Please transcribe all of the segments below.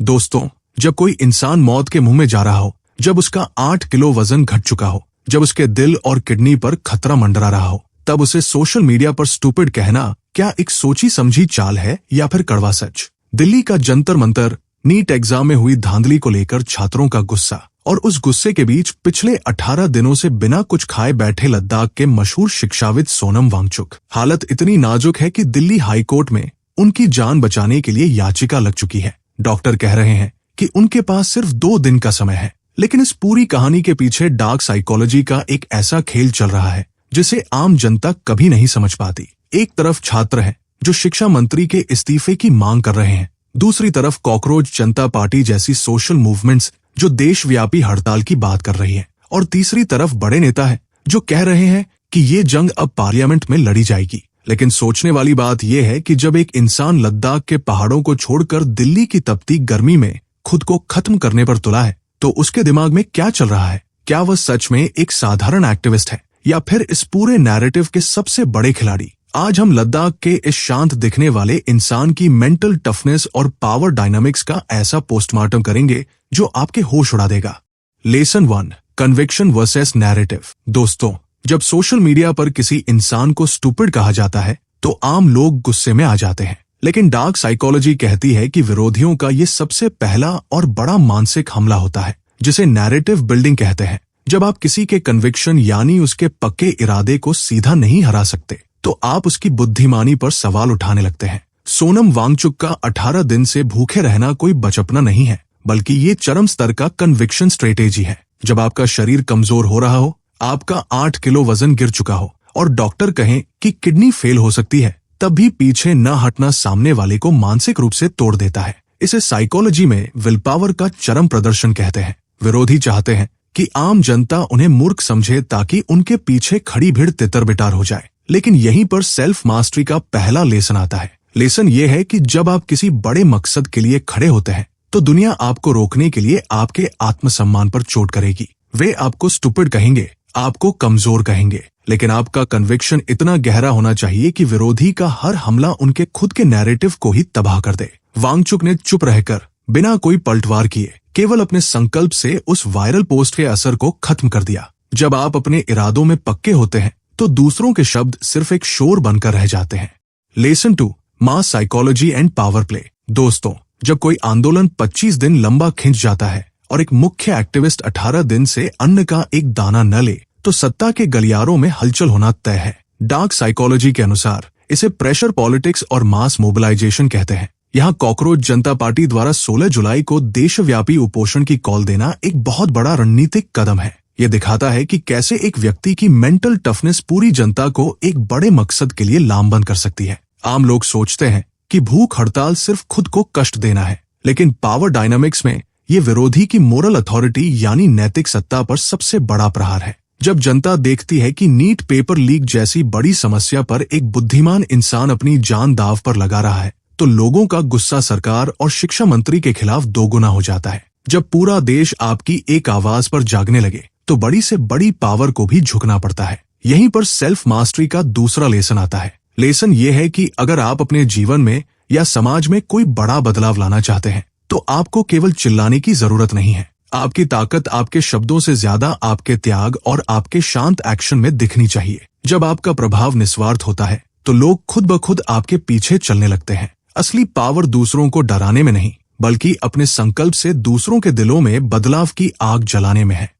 दोस्तों, जब कोई इंसान मौत के मुंह में जा रहा हो, जब उसका 8 किलो वजन घट चुका हो, जब उसके दिल और किडनी पर खतरा मंडरा रहा हो, तब उसे सोशल मीडिया पर स्टूपिड कहना क्या एक सोची समझी चाल है या फिर कड़वा सच? दिल्ली का जंतर मंतर, नीट एग्जाम में हुई धांधली को लेकर छात्रों का गुस्सा, और उस गुस्से के बीच पिछले 18 दिनों से बिना कुछ खाए बैठे लद्दाख के मशहूर शिक्षाविद सोनम वांगचुक। हालत इतनी नाजुक है कि दिल्ली हाई कोर्ट में उनकी जान बचाने के लिए याचिका लग चुकी है। डॉक्टर कह रहे हैं कि उनके पास सिर्फ 2 दिन का समय है, लेकिन इस पूरी कहानी के पीछे डार्क साइकोलॉजी का एक ऐसा खेल चल रहा है जिसे आम जनता कभी नहीं समझ पाती। एक तरफ छात्र हैं जो शिक्षा मंत्री के इस्तीफे की मांग कर रहे हैं, दूसरी तरफ कॉकरोच जनता पार्टी जैसी सोशल मूवमेंट्स जो देशव्यापी हड़ताल की बात कर रही है, और तीसरी तरफ बड़े नेता हैं जो कह रहे हैं कि ये जंग अब पार्लियामेंट में लड़ी जाएगी। लेकिन सोचने वाली बात यह है कि जब एक इंसान लद्दाख के पहाड़ों को छोड़कर दिल्ली की तपती गर्मी में खुद को खत्म करने पर तुला है, तो उसके दिमाग में क्या चल रहा है? क्या वह सच में एक साधारण एक्टिविस्ट है या फिर इस पूरे नैरेटिव के सबसे बड़े खिलाड़ी? आज हम लद्दाख के इस शांत दिखने वाले इंसान की मेंटल टफनेस और पावर डायनामिक्स का ऐसा पोस्टमार्टम करेंगे जो आपके होश उड़ा देगा। Lesson 1, conviction versus narrative. दोस्तों, जब सोशल मीडिया पर किसी इंसान को स्टूपिड कहा जाता है तो आम लोग गुस्से में आ जाते हैं, लेकिन डार्क साइकोलॉजी कहती है कि विरोधियों का ये सबसे पहला और बड़ा मानसिक हमला होता है, जिसे नैरेटिव बिल्डिंग कहते हैं। जब आप किसी के कन्विक्शन यानी उसके पक्के इरादे को सीधा नहीं हरा सकते, तो आप उसकी बुद्धिमानी पर सवाल उठाने लगते हैं। सोनम वांगचुक का 18 दिन से भूखे रहना कोई बचपना नहीं है, बल्कि ये चरम स्तर का कन्विक्शन स्ट्रेटेजी है। जब आपका शरीर कमजोर हो रहा हो, आपका 8 किलो वजन गिर चुका हो और डॉक्टर कहें कि किडनी फेल हो सकती है, तब भी पीछे न हटना सामने वाले को मानसिक रूप से तोड़ देता है। इसे साइकोलॉजी में विल पावर का चरम प्रदर्शन कहते हैं। विरोधी चाहते हैं कि आम जनता उन्हें मूर्ख समझे ताकि उनके पीछे खड़ी भीड़ तितर बिटार हो जाए। लेकिन यहीं पर सेल्फ मास्टरी का पहला लेसन आता है। लेसन ये है कि जब आप किसी बड़े मकसद के लिए खड़े होते हैं, तो दुनिया आपको रोकने के लिए आपके आत्मसम्मान पर चोट करेगी। वे आपको स्टूपिड कहेंगे, आपको कमजोर कहेंगे, लेकिन आपका कन्विक्शन इतना गहरा होना चाहिए कि विरोधी का हर हमला उनके खुद के नैरेटिव को ही तबाह कर दे। वांगचुक ने चुप रहकर, बिना कोई पलटवार किए, केवल अपने संकल्प से उस वायरल पोस्ट के असर को खत्म कर दिया। जब आप अपने इरादों में पक्के होते हैं, तो दूसरों के शब्द सिर्फ एक शोर बनकर रह जाते हैं। Lesson 2, mass psychology and power play. दोस्तों, जब कोई आंदोलन 25 दिन लंबा खिंच जाता है और एक मुख्य एक्टिविस्ट 18 दिन से अन्न का एक दाना न ले, तो सत्ता के गलियारों में हलचल होना तय है। डार्क साइकोलॉजी के अनुसार इसे प्रेशर पॉलिटिक्स और मास मोबिलाइजेशन कहते हैं। यहाँ कॉकरोच जनता पार्टी द्वारा 16 जुलाई को देशव्यापी उपोषण की कॉल देना एक बहुत बड़ा रणनीतिक कदम है। ये दिखाता है कि कैसे एक व्यक्ति की मेंटल टफनेस पूरी जनता को एक बड़े मकसद के लिए लामबंद कर सकती है। आम लोग सोचते हैं कि भूख हड़ताल सिर्फ खुद को कष्ट देना है, लेकिन पावर डायनामिक्स में ये विरोधी की मोरल अथॉरिटी यानी नैतिक सत्ता पर सबसे बड़ा प्रहार है। जब जनता देखती है कि नीट पेपर लीक जैसी बड़ी समस्या पर एक बुद्धिमान इंसान अपनी जान दांव पर लगा रहा है, तो लोगों का गुस्सा सरकार और शिक्षा मंत्री के खिलाफ दोगुना हो जाता है। जब पूरा देश आपकी एक आवाज पर जागने लगे, तो बड़ी से बड़ी पावर को भी झुकना पड़ता है। यहीं पर सेल्फ मास्टरी का दूसरा लेसन आता है। लेसन ये है कि अगर आप अपने जीवन में या समाज में कोई बड़ा बदलाव लाना चाहते हैं, तो आपको केवल चिल्लाने की जरूरत नहीं है। आपकी ताकत आपके शब्दों से ज्यादा आपके त्याग और आपके शांत एक्शन में दिखनी चाहिए। जब आपका प्रभाव निस्वार्थ होता है, तो लोग खुद ब खुद आपके पीछे चलने लगते हैं। असली पावर दूसरों को डराने में नहीं, बल्कि अपने संकल्प से दूसरों के दिलों में बदलाव की आग जलाने में है।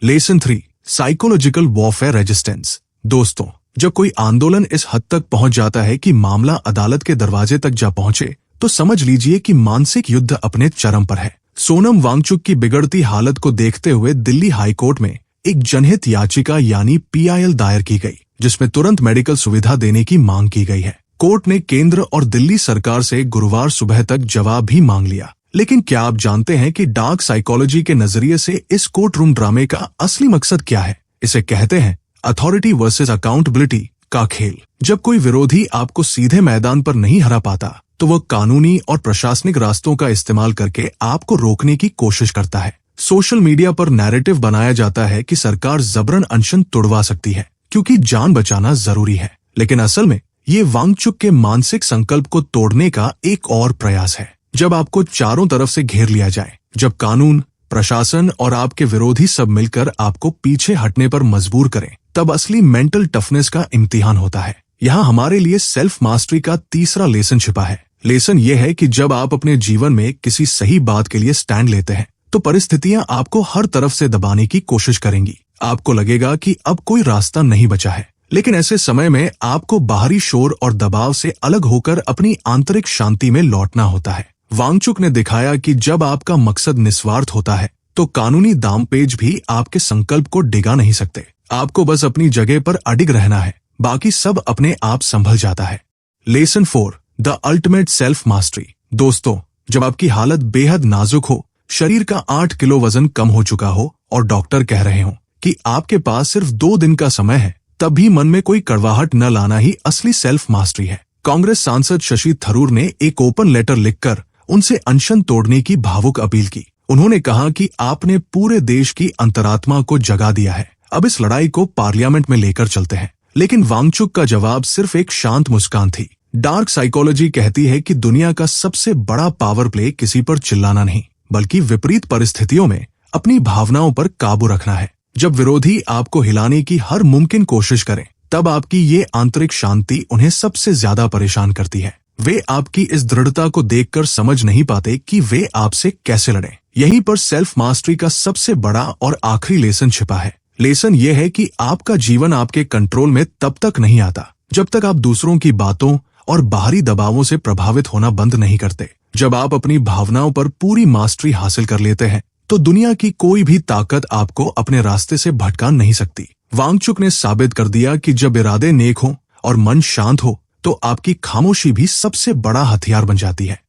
Lesson 3, psychological warfare resistance. दोस्तों, जब कोई आंदोलन इस हद तक पहुंच जाता है कि मामला अदालत के दरवाजे तक जा पहुंचे, तो समझ लीजिए कि मानसिक युद्ध अपने चरम पर है। सोनम वांगचुक की बिगड़ती हालत को देखते हुए दिल्ली हाई कोर्ट में एक जनहित याचिका यानी PIL दायर की गई, जिसमें तुरंत मेडिकल सुविधा देने की मांग की गई है। कोर्ट ने केंद्र और दिल्ली सरकार से गुरुवार सुबह तक जवाब भी मांग लिया। लेकिन क्या आप जानते हैं कि डार्क साइकोलॉजी के नजरिए से इस कोर्ट रूम ड्रामे का असली मकसद क्या है? इसे कहते हैं अथॉरिटी वर्सेस अकाउंटेबिलिटी का खेल। जब कोई विरोधी आपको सीधे मैदान पर नहीं हरा पाता, तो वह कानूनी और प्रशासनिक रास्तों का इस्तेमाल करके आपको रोकने की कोशिश करता है। सोशल मीडिया पर नैरेटिव बनाया जाता है कि सरकार जबरन अनशन तुड़वा सकती है क्योंकि जान बचाना जरूरी है, लेकिन असल में ये वांगचुक के मानसिक संकल्प को तोड़ने का एक और प्रयास है। जब आपको चारों तरफ से घेर लिया जाए, जब कानून, प्रशासन और आपके विरोधी सब मिलकर आपको पीछे हटने पर मजबूर करें, तब असली मेंटल टफनेस का इम्तिहान होता है। यहाँ हमारे लिए सेल्फ मास्टरी का तीसरा लेसन छिपा है। लेसन ये है कि जब आप अपने जीवन में किसी सही बात के लिए स्टैंड लेते हैं, तो परिस्थितियां आपको हर तरफ से दबाने की कोशिश करेंगी। आपको लगेगा कि अब कोई रास्ता नहीं बचा है, लेकिन ऐसे समय में आपको बाहरी शोर और दबाव से अलग होकर अपनी आंतरिक शांति में लौटना होता है। वांगचुक ने दिखाया कि जब आपका मकसद निस्वार्थ होता है, तो कानूनी दांवपेच भी आपके संकल्प को डिगा नहीं सकते। आपको बस अपनी जगह पर अडिग रहना है, बाकी सब अपने आप संभल जाता है। Lesson 4, the ultimate self mastery. दोस्तों, जब आपकी हालत बेहद नाजुक हो, शरीर का 8 किलो वजन कम हो चुका हो और डॉक्टर कह रहे हो कि आपके पास सिर्फ 2 दिन का समय है, तब भी मन में कोई कड़वाहट न लाना ही असली सेल्फ मास्टरी है। कांग्रेस सांसद शशि थरूर ने एक ओपन लेटर लिखकर उनसे अनशन तोड़ने की भावुक अपील की। उन्होंने कहा कि आपने पूरे देश की अंतरात्मा को जगा दिया है, अब इस लड़ाई को पार्लियामेंट में लेकर चलते हैं। लेकिन वांगचुक का जवाब सिर्फ एक शांत मुस्कान थी। डार्क साइकोलॉजी कहती है कि दुनिया का सबसे बड़ा पावर प्ले किसी पर चिल्लाना नहीं, बल्कि विपरीत परिस्थितियों में अपनी भावनाओं पर काबू रखना है। जब विरोधी आपको हिलाने की हर मुमकिन कोशिश करें, तब आपकी ये आंतरिक शांति उन्हें सबसे ज्यादा परेशान करती है। वे आपकी इस दृढ़ता को देखकर समझ नहीं पाते कि वे आपसे कैसे लड़ें। यहीं पर सेल्फ मास्टरी का सबसे बड़ा और आखिरी लेसन छिपा है। लेसन यह है कि आपका जीवन आपके कंट्रोल में तब तक नहीं आता, जब तक आप दूसरों की बातों और बाहरी दबावों से प्रभावित होना बंद नहीं करते। जब आप अपनी भावनाओं पर पूरी मास्टरी हासिल कर लेते हैं, तो दुनिया की कोई भी ताकत आपको अपने रास्ते से भटका नहीं सकती। वांगचुक ने साबित कर दिया कि जब इरादे नेक हो और मन शांत हो, तो आपकी खामोशी भी सबसे बड़ा हथियार बन जाती है।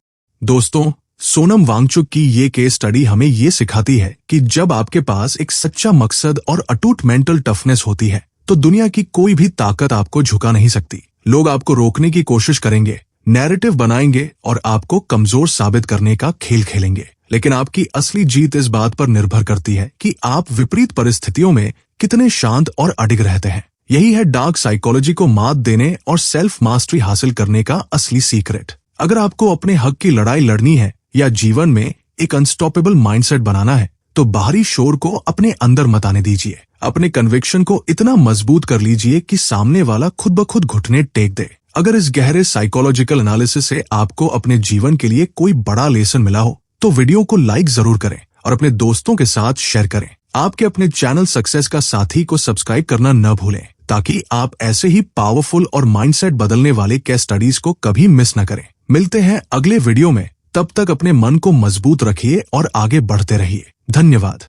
दोस्तों, सोनम वांगचुक की ये केस स्टडी हमें ये सिखाती है कि जब आपके पास एक सच्चा मकसद और अटूट मेंटल टफनेस होती है, तो दुनिया की कोई भी ताकत आपको झुका नहीं सकती। लोग आपको रोकने की कोशिश करेंगे, नैरेटिव बनाएंगे और आपको कमजोर साबित करने का खेल खेलेंगे, लेकिन आपकी असली जीत इस बात पर निर्भर करती है कि आप विपरीत परिस्थितियों में कितने शांत और अडिग रहते हैं। यही है डार्क साइकोलॉजी को मात देने और सेल्फ मास्टरी हासिल करने का असली सीक्रेट। अगर आपको अपने हक की लड़ाई लड़नी है या जीवन में एक अनस्टॉपेबल माइंडसेट बनाना है, तो बाहरी शोर को अपने अंदर मत आने दीजिए। अपने कन्विक्शन को इतना मजबूत कर लीजिए कि सामने वाला खुद ब खुद घुटने टेक दे। अगर इस गहरे साइकोलॉजिकल एनालिसिस से आपको अपने जीवन के लिए कोई बड़ा लेसन मिला हो, तो वीडियो को लाइक जरूर करें और अपने दोस्तों के साथ शेयर करें। आपके अपने चैनल सक्सेस का साथी को सब्सक्राइब करना न भूलें, ताकि आप ऐसे ही पावरफुल और माइंडसेट बदलने वाले केस स्टडीज को कभी मिस न करें। मिलते हैं अगले वीडियो में, तब तक अपने मन को मजबूत रखिए और आगे बढ़ते रहिए। धन्यवाद।